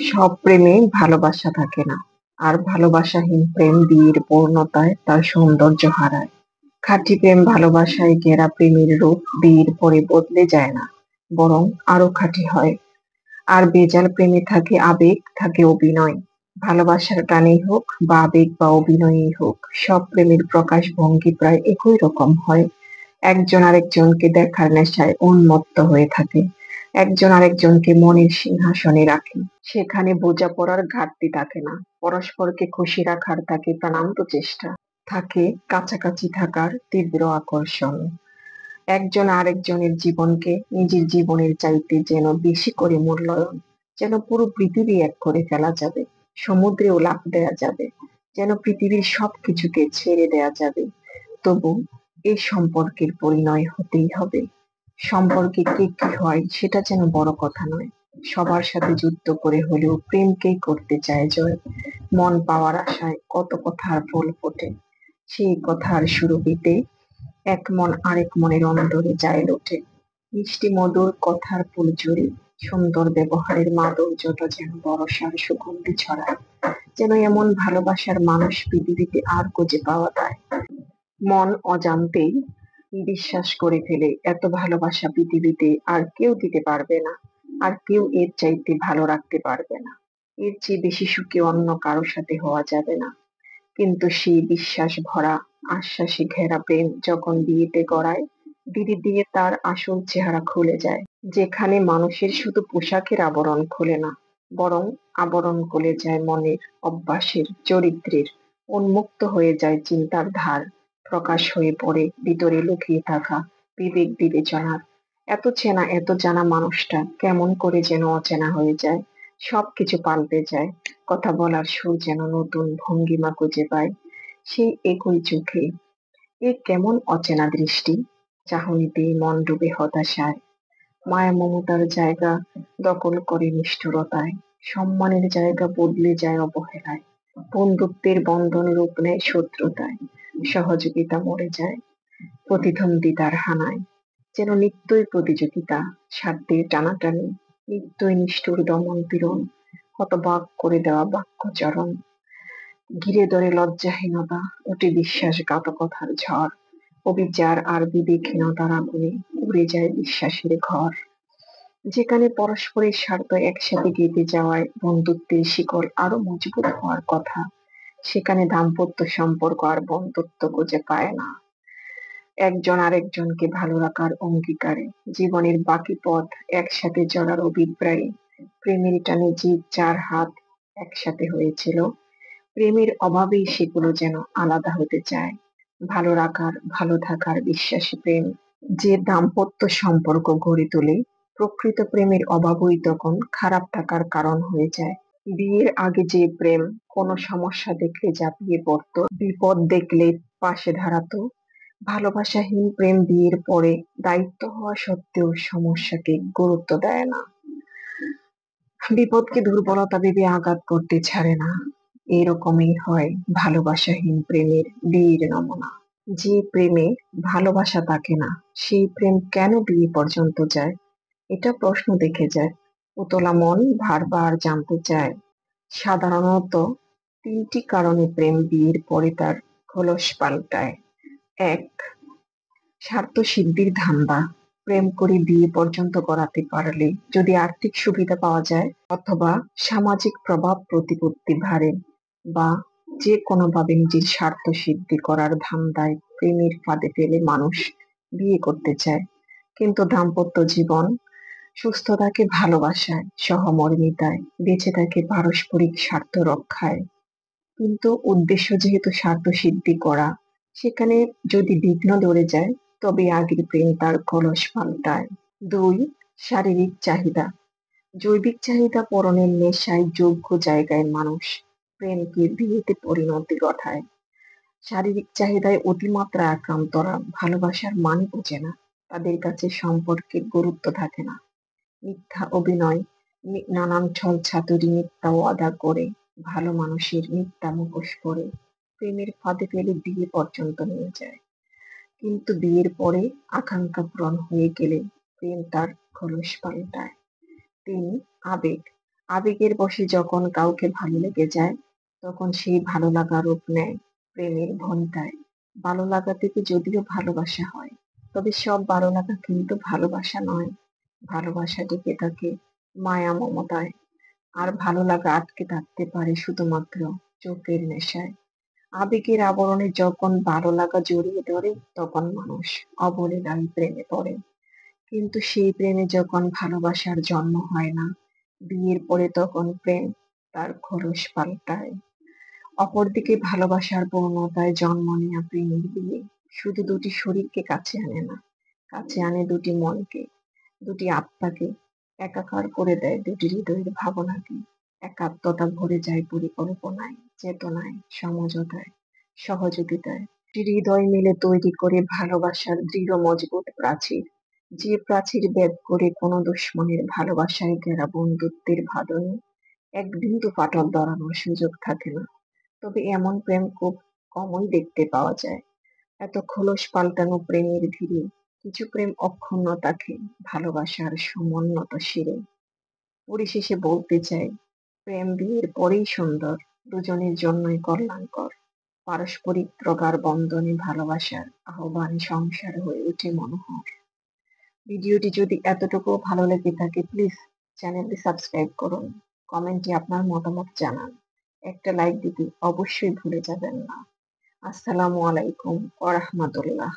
সব প্রেমে ভালোবাসা থাকে না, আর ভালোবাসাহীন প্রেম বিয়ের পূর্ণতায় তার সৌন্দর্য হারায়। খাঁটি প্রেম ভালোবাসায় ঘেরা প্রেমের রূপ বিয়ের পরে বদলে যায় না, বরং আরো খাঁটি হয়। আর বেজাল প্রেমে থাকে আবেগ, থাকে অভিনয়। ভালোবাসার গানেই হোক বা আবেগ বা অভিনয়েই হোক, সব প্রেমের প্রকাশ ভঙ্গি প্রায় একই রকম হয়। একজন আরেকজনকে দেখার নেশায় উন্মত্ত হয়ে থাকে, একজন আরেকজনকে মনের সিংহাসনে রাখে। সেখানে বোঝাপড়ার ঘাটতি থাকে না, পরস্পরকে খুশি রাখার থাকে প্রাণান্ত চেষ্টা, থাকে কাছাকাছি থাকার তীব্র আকর্ষণ। একজন আরেকজনের জীবনকে নিজের জীবনের চাইতে যেন বেশি করে মূল্যায়ন, যেন পুরো পৃথিবী এক করে ফেলা যাবে, সমুদ্রেও লাফ দেওয়া যাবে, যেন পৃথিবীর সবকিছুকে ছেড়ে দেওয়া যাবে। তবু এই সম্পর্কের পরিণয় হতেই হবে। সম্পর্কে কে কি হয় সেটা যেন বড় কথা নয়, সবার সাথে যুদ্ধ করে হলেও প্রেমকেই করতে চায় জয়। মন পাওয়ার আশায় কত কথার ফুল ফোটে, সেই কথার সুরভিতে এক মন আরেক মনের অন্তরে যায় লোটে। মিষ্টি মধুর কথার ফুলঝুরি, সুন্দর ব্যবহারের মাধুর্যটা যেন বরষার সুগন্ধি ছড়ায়, যেন এমন ভালোবাসার মানুষ পৃথিবীতে আর খুঁজে পাওয়া যায়। মন অজান্তেই বিশ্বাস করে ফেলে এত ভালোবাসা পৃথিবীতে আর কেউ দিতে পারবে না, আর কেউ এর চাইতে ভালো রাখতে পারবে না, এর চেয়ে বেশি সুখী অন্য কারোর সাথে হওয়া যাবে না। কিন্তু সেই বিশ্বাস ভরা, আশ্বাসে ঘেরা প্রেম যখন বিয়েতে গড়ায়, ধীরে ধীরে তার আসল চেহারা খুলে যায়। যেখানে মানুষের শুধু পোশাকের আবরণ খোলে না, বরং আবরণ খুলে যায় মনের, অভ্যাসের, চরিত্রের। উন্মুক্ত হয়ে যায় চিন্তার ধার, প্রকাশ হয়ে পড়ে ভিতরে লুকিয়ে থাকা বিবেক বিবেচনার। এত চেনা এত জানা মানুষটা কেমন করে যেন অচেনা হয়ে যায়। সবকিছু পাল্টে যায়, কথা বলার সুর যেন নতুন ভঙ্গিমা খুঁজে পায়। সেই একই চোখে এ কেমন অচেনা দৃষ্টি, চাহনিতেই মন ডুবে হতাশায়। মায়া মমতার জায়গা দখল করে নিষ্ঠুরতায়, সম্মানের জায়গা বদলে যায় অবহেলায়, বন্ধুত্বের বন্ধন রূপ নেয় শত্রুতায়, সহযোগিতা মরে যায় প্রতিদ্বন্দ্বিতার হানায়। যেন নিত্যই প্রতিযোগিতা, স্বার্থের টানাটানি, নিত্যই নিষ্ঠুর দমন পীড়ন, হতবাক করে দেওয়া বাক্যচরণ। ঘিরে ধরে লজ্জাহীনতা, ওঠে বিশ্বাসঘাতকতার ঝড়, অবিচার আর বিবেকহীনতার আগুনে উড়ে যায় বিশ্বাসের ঘর। যেখানে পরস্পরের স্বার্থ একসাথে গেঁথে যাওয়ায় বন্ধুত্বের শিকল আরো মজবুত হওয়ার কথা, সেখানে দাম্পত্য সম্পর্ক আর বন্ধুত্ব খুঁজে পায় না। একজন আরেকজনকে ভালো রাখার অঙ্গীকারে জীবনের বাকি পথ একসাথে চলার অভিপ্রায়ে, প্রেমের টানে যে চার হাত একসাথে হয়েছিল, প্রেমের অভাবেই সেগুলো যেন আলাদা হতে চায়। ভালো রাখার, ভালো থাকার বিশ্বাসী প্রেম যে দাম্পত্য সম্পর্ক গড়ে তোলে, প্রকৃত প্রেমের অভাবই তখন খারাপ থাকার কারণ হয়ে যায়। বিয়ের আগে যে প্রেম কোনো সমস্যা দেখলে ঝাঁপিয়ে পড়তো, বিপদ দেখলে পাশে দাঁড়াতো, ভালোবাসাহীন প্রেম বিয়ের পরে দায়িত্ব হওয়া সত্ত্বেও সমস্যাকে গুরুত্ব দেয় না, বিপদকে দুর্বলতা ভেবে আঘাত করতে ছাড়ে না। এরকমই হয় ভালোবাসাহীন প্রেমের বিয়ের নমুনা। যে প্রেমে ভালোবাসা থাকে না, সেই প্রেম কেন বিয়ে পর্যন্ত যায়, এটা প্রশ্ন দেখে যায়। উতলা মন বারবার জানতে চায়। সাধারণত তিনটি কারণে প্রেম বিয়ের পরে তার খোলস পাল্টায়। এক, স্বার্থ সিদ্ধির ধান্দা। প্রেম করে বিয়ে পর্যন্ত করাতে পারলে যদি আর্থিক সুবিধা পাওয়া যায়, অথবা সামাজিক প্রভাব প্রতিপত্তি বাড়ে, বা যে কোনোভাবে নিজের স্বার্থ সিদ্ধি করার ধান্দায় প্রেমের ফাঁদে ফেলে মানুষ বিয়ে করতে চায়। কিন্তু দাম্পত্য জীবন সুস্থ থাকে ভালোবাসায়, সহমর্মিতায়, বেঁচে থাকে পারস্পরিক স্বার্থ রক্ষায়। কিন্তু উদ্দেশ্য যেহেতু স্বার্থ সিদ্ধি করা, সেখানে যদি বিঘ্ন ধরে যায়, তবে আগের প্রেম তার কলস পাল্টায়। দুই, শারীরিক চাহিদা। জৈবিক চাহিদা পূরণের নেশায় যোগ্য জায়গায় মানুষ প্রেমকে বিয়েতে পরিণতি ঘটায়। শারীরিক চাহিদায় অতিমাত্রা আক্রান্তরা ভালোবাসার মানে বোঝে না, তাদের কাছে সম্পর্কের গুরুত্ব থাকে না। মিথ্যা অভিনয়, নানান ছল ছাতুরি মিথ্যা ওয়াদা করে, ভালো মানুষের মিথ্যা মুখোশ করে প্রেমের ফাঁদে ফেলে বিয়ে পর্যন্ত নিয়ে যায়। কিন্তু বিয়ের পরে আকাঙ্ক্ষা পূরণ হয়ে গেলে প্রেম তার খোলস পাল্টায়। তিন, আবেগ। আবেগের বশে যখন কাউকে ভালো লেগে যায়, তখন সেই ভালো লাগা রূপ নেয় প্রেমের ভনিতায়। ভালো লাগা থেকে যদিও ভালোবাসা হয়, তবে সব ভালো লাগা কিন্তু ভালোবাসা নয়। ভালোবাসা টিকে থাকে মায়া মমতায়। আর ভালো লাগা আটকে থাকতে পারে শুধুমাত্র চোখের নেশায়। আবেগের আবরণে যখন ভালো লাগা জড়িয়ে ধরে, তখন মানুষ অবলীলায় প্রেমে পড়ে। কিন্তু সেই প্রেমে যখন ভালোবাসার জন্ম হয় না, বিয়ের পরে তখন প্রেম তার খোলস পাল্টায়। অপরদিকে ভালোবাসার পূর্ণতায় জন্ম নেয়া প্রেমের বিয়ে শুধু দুটি শরীরকে কাছে আনে না, কাছে আনে দুটি মনকে, দুটি আত্মাকে। একাকার করে দেয় দুটি হৃদয়ের ভাবনাকে। একাত্মতা ভরে যায় পরিকল্পনায়, চেতনায়, সমঝোতায়, সহযোগিতায়। হৃদয় মিলে তৈরি করে ভালোবাসার দৃঢ় মজবুত প্রাচীর। যে প্রাচীর ভেদ করে কোনো দুশ্মনের ভালোবাসায় ঘেরা বন্ধুত্বের বাঁধনে এক বিন্দু ফাটল ধরানোর সুযোগ থাকে না। তবে এমন প্রেম খুব কমই দেখতে পাওয়া যায়। এত খোলস পাল্টানো প্রেমের ভিড়ে কিছু প্রেম অক্ষুণ্ণ থাকে ভালোবাসার সমুন্নত শিরে। পরিশেষে বলতে চাই, প্রেম বিয়ের পরেই সুন্দর, দুজনের জন্যই কল্যাণকর। পারস্পরিক প্রগাঢ় বন্ধনে ভালোবাসার আহ্বানে সংসার হয়ে ওঠে মনোহর। ভিডিওটি যদি এতটুকু ভালো লেগে থাকে, প্লিজ চ্যানেলটি সাবস্ক্রাইব করুন, কমেন্টে আপনার মতামত জানান, একটা লাইক দিতে অবশ্যই ভুলে যাবেন না। আসসালামু আলাইকুম ওয়া রাহমাতুল্লাহ।